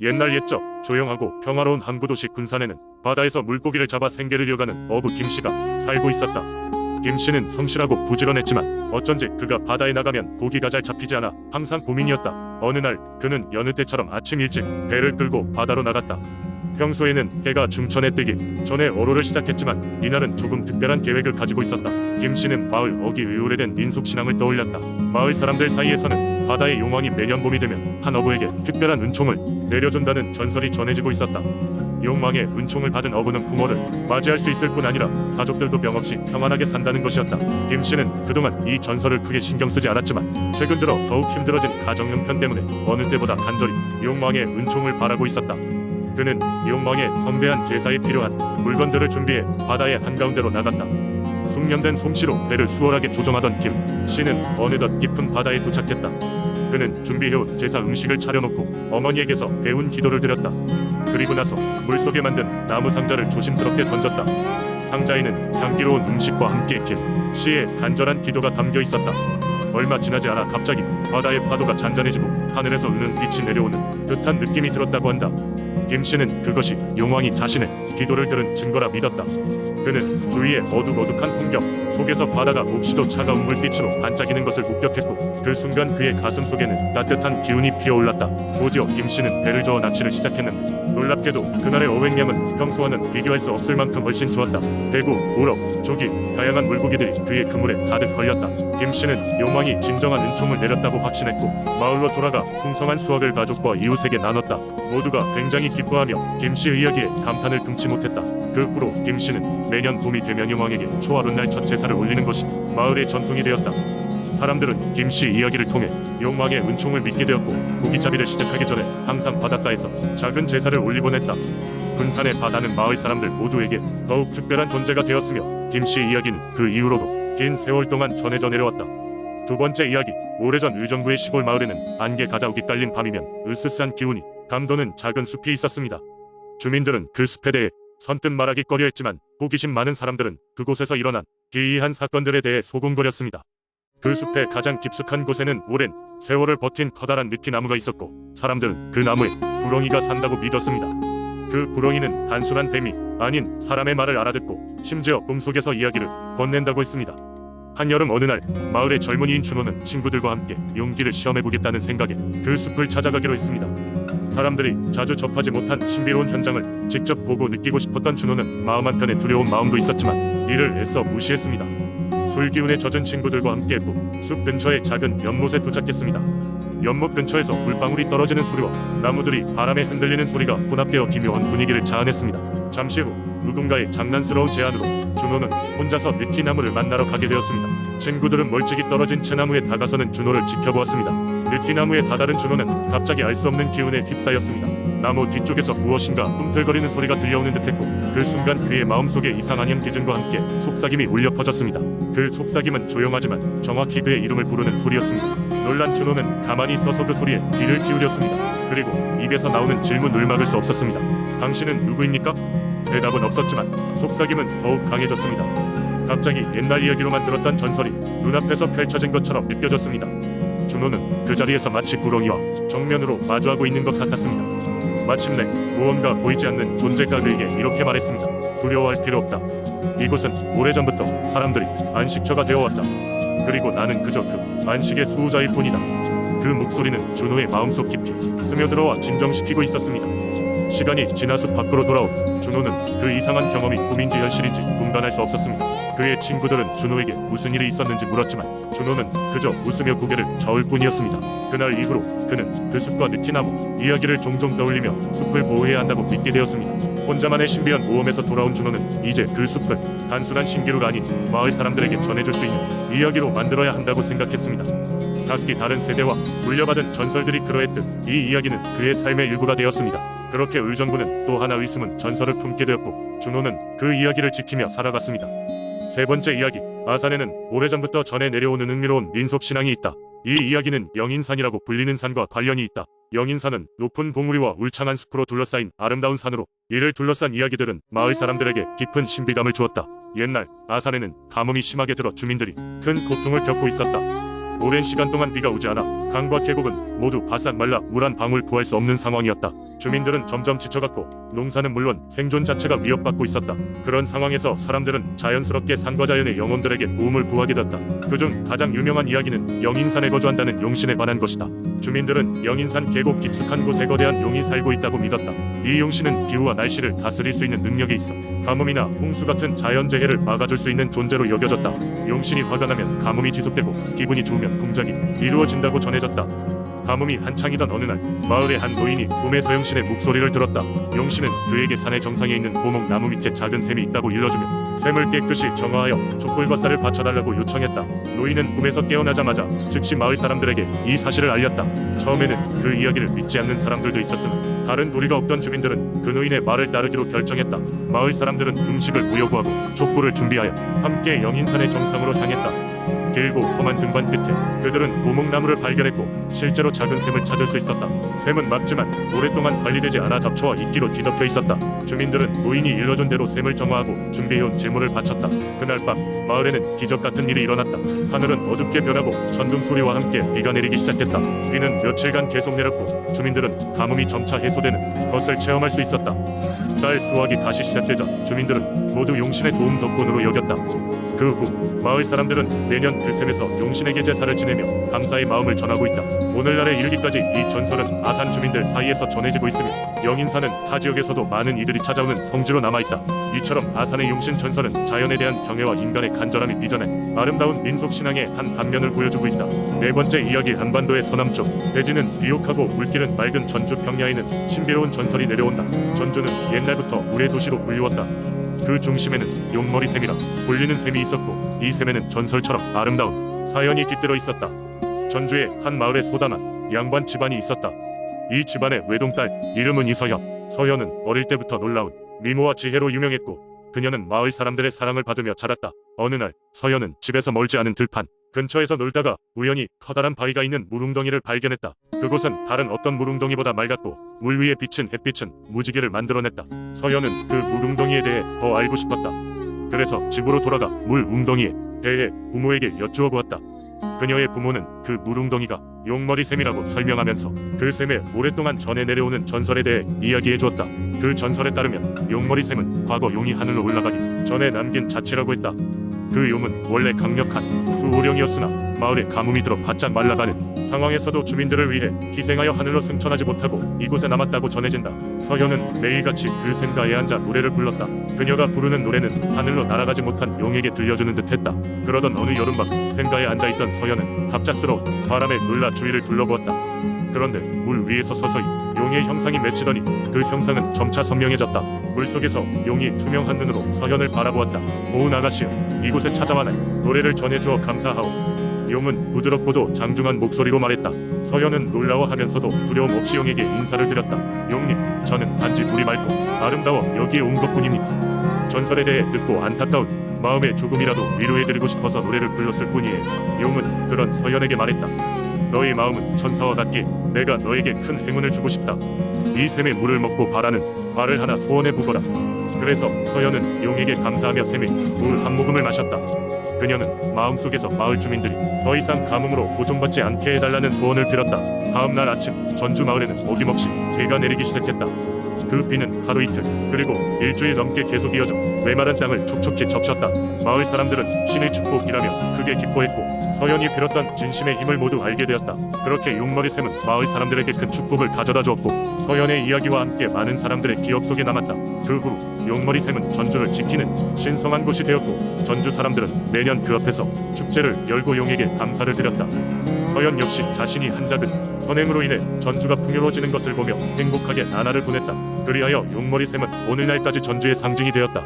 옛날 옛적 조용하고 평화로운 항구도시 군산에는 바다에서 물고기를 잡아 생계를 이어가는 어부 김씨가 살고 있었다. 김씨는 성실하고 부지런했지만 어쩐지 그가 바다에 나가면 고기가 잘 잡히지 않아 항상 고민이었다. 어느 날 그는 여느 때처럼 아침 일찍 배를 끌고 바다로 나갔다. 평소에는 해가 중천에 뜨기 전에 어로를 시작했지만 이날은 조금 특별한 계획을 가지고 있었다. 김씨는 마을 어귀의 오래된 민속신앙을 떠올렸다. 마을 사람들 사이에서는 바다의 용왕이 매년 봄이 되면 한 어부에게 특별한 은총을 내려준다는 전설이 전해지고 있었다. 용왕의 은총을 받은 어부는 부모를 맞이할 수 있을 뿐 아니라 가족들도 병없이 평안하게 산다는 것이었다. 김씨는 그동안 이 전설을 크게 신경 쓰지 않았지만 최근 들어 더욱 힘들어진 가정 형편 때문에 어느 때보다 간절히 용왕의 은총을 바라고 있었다. 그는 용왕의 성대한 제사에 필요한 물건들을 준비해 바다의 한가운데로 나갔다. 숙련된 솜씨로 배를 수월하게 조정하던 김 씨는 어느덧 깊은 바다에 도착했다. 그는 준비해온 제사 음식을 차려놓고 어머니에게서 배운 기도를 드렸다. 그리고 나서 물속에 만든 나무 상자를 조심스럽게 던졌다. 상자에는 향기로운 음식과 함께 김 씨의 간절한 기도가 담겨 있었다. 얼마 지나지 않아 갑자기 바다의 파도가 잔잔해지고 하늘에서 은은 빛이 내려오는 듯한 느낌이 들었다고 한다. 김 씨는 그것이 용왕이 자신의 기도를 들은 증거라 믿었다. 그는 주위의 어둑어둑한 풍경 속에서 바다가 몹시도 차가운 물빛으로 반짝이는 것을 목격했고 그 순간 그의 가슴 속에는 따뜻한 기운이 피어올랐다. 곧이어 김 씨는 배를 저어 낚시를 시작했는데 놀랍게도 그날의 어획량은 평소와는 비교할 수 없을 만큼 훨씬 좋았다. 대구, 우럭, 조기, 다양한 물고기들이 그의 그물에 가득 걸렸다. 김 씨는 용왕이 진정한 은총을 내렸다고 확신했고 마을로 돌아가 풍성한 수확을 가족과 이웃에게 나눴다. 모두가 굉장히 기뻐하며 김 씨의 이야기에 감탄을 금치 못했다. 그 후로 김 씨는 매년 봄이 되면 용왕에게 초하룻날 첫 제사를 올리는 것이 마을의 전통이 되었다. 사람들은 김 씨 이야기를 통해 용왕의 은총을 믿게 되었고 고기잡이를 시작하기 전에 항상 바닷가에서 작은 제사를 올리곤 했다. 군산의 바다는 마을 사람들 모두에게 더욱 특별한 존재가 되었으며 김 씨의 이야기는 그 이후로도 긴 세월 동안 전해져 내려왔다. 두 번째 이야기. 오래전 의정부의 시골 마을에는 안개 가자욱이 깔린 밤이면 으스스한 기운이 감도는 작은 숲이 있었습니다. 주민들은 그 숲에 대해 선뜻 말하기 꺼려했지만 호기심 많은 사람들은 그곳에서 일어난 기이한 사건들에 대해 소곤거렸습니다. 그 숲의 가장 깊숙한 곳에는 오랜 세월을 버틴 커다란 느티나무가 있었고 사람들은 그 나무에 구렁이가 산다고 믿었습니다. 그 구렁이는 단순한 뱀이 아닌 사람의 말을 알아듣고 심지어 꿈속에서 이야기를 건넨다고 했습니다. 한여름 어느 날 마을의 젊은이인 준호는 친구들과 함께 용기를 시험해보겠다는 생각에 그 숲을 찾아가기로 했습니다. 사람들이 자주 접하지 못한 신비로운 현장을 직접 보고 느끼고 싶었던 준호는 마음 한편에 두려운 마음도 있었지만 이를 애써 무시했습니다. 술기운에 젖은 친구들과 함께했고 숲 근처의 작은 연못에 도착했습니다. 연못 근처에서 물방울이 떨어지는 소리와 나무들이 바람에 흔들리는 소리가 혼합되어 기묘한 분위기를 자아냈습니다. 잠시 후 누군가의 장난스러운 제안으로 준호는 혼자서 느티나무를 만나러 가게 되었습니다. 친구들은 멀찍이 떨어진 채나무에 다가서는 준호를 지켜보았습니다. 느티나무에 다다른 준호는 갑자기 알 수 없는 기운에 휩싸였습니다. 나무 뒤쪽에서 무엇인가 꿈틀거리는 소리가 들려오는 듯했고 그 순간 그의 마음속에 이상한 기증과 함께 속삭임이 울려 퍼졌습니다. 그 속삭임은 조용하지만 정확히 그의 이름을 부르는 소리였습니다. 놀란 준호는 가만히 서서 그 소리에 귀를 기울였습니다. 그리고 입에서 나오는 질문을 막을 수 없었습니다. 당신은 누구입니까? 대답은 없었지만 속삭임은 더욱 강해졌습니다. 갑자기 옛날 이야기로만 들었던 전설이 눈앞에서 펼쳐진 것처럼 느껴졌습니다. 준호는 그 자리에서 마치 구렁이와 정면으로 마주하고 있는 것 같았습니다. 마침내 무언가 보이지 않는 존재가 그에게 이렇게 말했습니다. 두려워할 필요 없다. 이곳은 오래전부터 사람들이 안식처가 되어왔다. 그리고 나는 그저 그 안식의 수호자일 뿐이다. 그 목소리는 준호의 마음속 깊이 스며들어와 진정시키고 있었습니다. 시간이 지나 숲 밖으로 돌아온 준호는 그 이상한 경험이 꿈인지 현실인지 분간할 수 없었습니다. 그의 친구들은 준호에게 무슨 일이 있었는지 물었지만 준호는 그저 웃으며 고개를 저을 뿐이었습니다. 그날 이후로 그는 그 숲과 느티나무 이야기를 종종 떠올리며 숲을 보호해야 한다고 믿게 되었습니다. 혼자만의 신비한 모험에서 돌아온 준호는 이제 그 숲을 단순한 신기루가 아닌 마을 사람들에게 전해줄 수 있는 이야기로 만들어야 한다고 생각했습니다. 각기 다른 세대와 물려받은 전설들이 그러했듯 이 이야기는 그의 삶의 일부가 되었습니다. 그렇게 의정부는 또 하나의 숨은 전설을 품게 되었고 준호는 그 이야기를 지키며 살아갔습니다. 세 번째 이야기. 아산에는 오래전부터 전해 내려오는 흥미로운 민속신앙이 있다. 이 이야기는 영인산이라고 불리는 산과 관련이 있다. 영인산은 높은 봉우리와 울창한 숲으로 둘러싸인 아름다운 산으로 이를 둘러싼 이야기들은 마을 사람들에게 깊은 신비감을 주었다. 옛날 아산에는 가뭄이 심하게 들어 주민들이 큰 고통을 겪고 있었다. 오랜 시간 동안 비가 오지 않아 강과 계곡은 모두 바싹 말라 물 한 방울 구할 수 없는 상황이었다. 주민들은 점점 지쳐갔고 농사는 물론 생존 자체가 위협받고 있었다. 그런 상황에서 사람들은 자연스럽게 산과 자연의 영혼들에게 도움을 구하게 됐다. 그중 가장 유명한 이야기는 영인산에 거주한다는 용신에 관한 것이다. 주민들은 영인산 계곡 깊숙한 곳에 거대한 용이 살고 있다고 믿었다. 이 용신은 기후와 날씨를 다스릴 수 있는 능력이 있어 가뭄이나 홍수 같은 자연재해를 막아줄 수 있는 존재로 여겨졌다. 용신이 화가 나면 가뭄이 지속되고 기분이 좋으면 동작이 이루어진다고 전해졌다. 가뭄이 한창이던 어느 날 마을의 한 노인이 꿈에서 용신의 목소리를 들었다. 용신은 그에게 산의 정상에 있는 고목 나무 밑에 작은 샘이 있다고 일러주며 샘을 깨끗이 정화하여 촛불과 쌀을 바쳐달라고 요청했다. 노인은 꿈에서 깨어나자마자 즉시 마을 사람들에게 이 사실을 알렸다. 처음에는 그 이야기를 믿지 않는 사람들도 있었으나 다른 도리가 없던 주민들은 그 노인의 말을 따르기로 결정했다. 마을 사람들은 음식을 무효구하고 촛불을 준비하여 함께 영인산의 정상으로 향했다. 길고 험한 등반 끝에 그들은 고목나무를 발견했고 실제로 작은 샘을 찾을 수 있었다. 샘은 막지만 오랫동안 관리되지 않아 잡초와 이끼로 뒤덮여 있었다. 주민들은 노인이 일러준 대로 샘을 정화하고 준비해온 제물을 바쳤다. 그날 밤 마을에는 기적 같은 일이 일어났다. 하늘은 어둡게 변하고 천둥 소리와 함께 비가 내리기 시작했다. 비는 며칠간 계속 내렸고 주민들은 가뭄이 점차 해소되는 것을 체험할 수 있었다. 쌀 수확이 다시 시작되자 주민들은 모두 용신의 도움 덕분으로 여겼다. 그 후 마을 사람들은 매년 그 샘에서 용신에게 제사를 지내며 감사의 마음을 전하고 있다. 오늘날에 이르기까지 이 전설은 아산 주민들 사이에서 전해지고 있으며 영인산은 타 지역에서도 많은 이들이 찾아오는 성지로 남아있다. 이처럼 아산의 용신 전설은 자연에 대한 경애와 인간의 간절함이 빚어낸 아름다운 민속 신앙의 한 단면을 보여주고 있다. 네 번째 이야기. 한반도의 서남쪽 대지는 비옥하고 물길은 맑은 전주 평야에는 신비로운 전설이 내려온다. 전주는 옛날부터 물의 도시로 불리웠다. 그 중심에는 용머리샘이라 불리는 샘이 있었고 이 샘에는 전설처럼 아름다운 사연이 깃들어 있었다. 전주의 한 마을에 소담한 양반 집안이 있었다. 이 집안의 외동딸 이름은 이서연. 서연은 어릴 때부터 놀라운 미모와 지혜로 유명했고 그녀는 마을 사람들의 사랑을 받으며 자랐다. 어느 날 서연은 집에서 멀지 않은 들판 근처에서 놀다가 우연히 커다란 바위가 있는 물웅덩이를 발견했다. 그곳은 다른 어떤 물웅덩이보다 맑았고 물 위에 비친 햇빛은 무지개를 만들어냈다. 서연은 그 물웅덩이에 대해 더 알고 싶었다. 그래서 집으로 돌아가 물웅덩이에 대해 부모에게 여쭈어 보았다. 그녀의 부모는 그 물웅덩이가 용머리샘이라고 설명하면서 그 샘에 오랫동안 전해 내려오는 전설에 대해 이야기해 주었다. 그 전설에 따르면 용머리샘은 과거 용이 하늘로 올라가기 전에 남긴 자취라고 했다. 그 용은 원래 강력한 수호령이었으나 마을에 가뭄이 들어 바짝 말라가는 상황에서도 주민들을 위해 희생하여 하늘로 승천하지 못하고 이곳에 남았다고 전해진다. 서현은 매일같이 그 샘가에 앉아 노래를 불렀다. 그녀가 부르는 노래는 하늘로 날아가지 못한 용에게 들려주는 듯했다. 그러던 어느 여름밤 샘가에 앉아있던 서현은 갑작스러운 바람에 놀라 주위를 둘러보았다. 그런데 물 위에서 서서히 용의 형상이 맺히더니 그 형상은 점차 선명해졌다. 물속에서 용이 투명한 눈으로 서현을 바라보았다. 고운 아가씨여, 이곳에 찾아와 날 노래를 전해주어 감사하오. 용은 부드럽고도 장중한 목소리로 말했다. 서현은 놀라워하면서도 두려움 없이 용에게 인사를 드렸다. 용님, 저는 단지 물이 맑고 아름다워 여기에 온 것뿐입니다. 전설에 대해 듣고 안타까운 마음에 조금이라도 위로해드리고 싶어서 노래를 불렀을 뿐이에요. 용은 그런 서현에게 말했다. 너의 마음은 천사와 같기에 내가 너에게 큰 행운을 주고 싶다. 이 샘의 물을 먹고 바라는 바를 하나 소원해 보거라. 그래서 서현은 용에게 감사하며 샘의 물 한 모금을 마셨다. 그녀는 마음속에서 마을 주민들이 더 이상 가뭄으로 고통받지 않게 해달라는 소원을 빌었다. 다음 날 아침 전주 마을에는 어김없이 비가 내리기 시작했다. 그 비는 하루 이틀 그리고 일주일 넘게 계속 이어져 메마른 땅을 촉촉히 적셨다. 마을 사람들은 신의 축복이라며 크게 기뻐했고 서현이 빌었던 진심의 힘을 모두 알게 되었다. 그렇게 용머리샘은 마을 사람들에게 큰 축복을 가져다 주었고 서현의 이야기와 함께 많은 사람들의 기억 속에 남았다. 그 후 용머리샘은 전주를 지키는 신성한 곳이 되었고 전주 사람들은 매년 그 앞에서 축제를 열고 용에게 감사를 드렸다. 서현 역시 자신이 한 작은 선행으로 인해 전주가 풍요로워지는 것을 보며 행복하게 나날을 보냈다. 그리하여 용머리샘은 오늘날까지 전주의 상징이 되었다.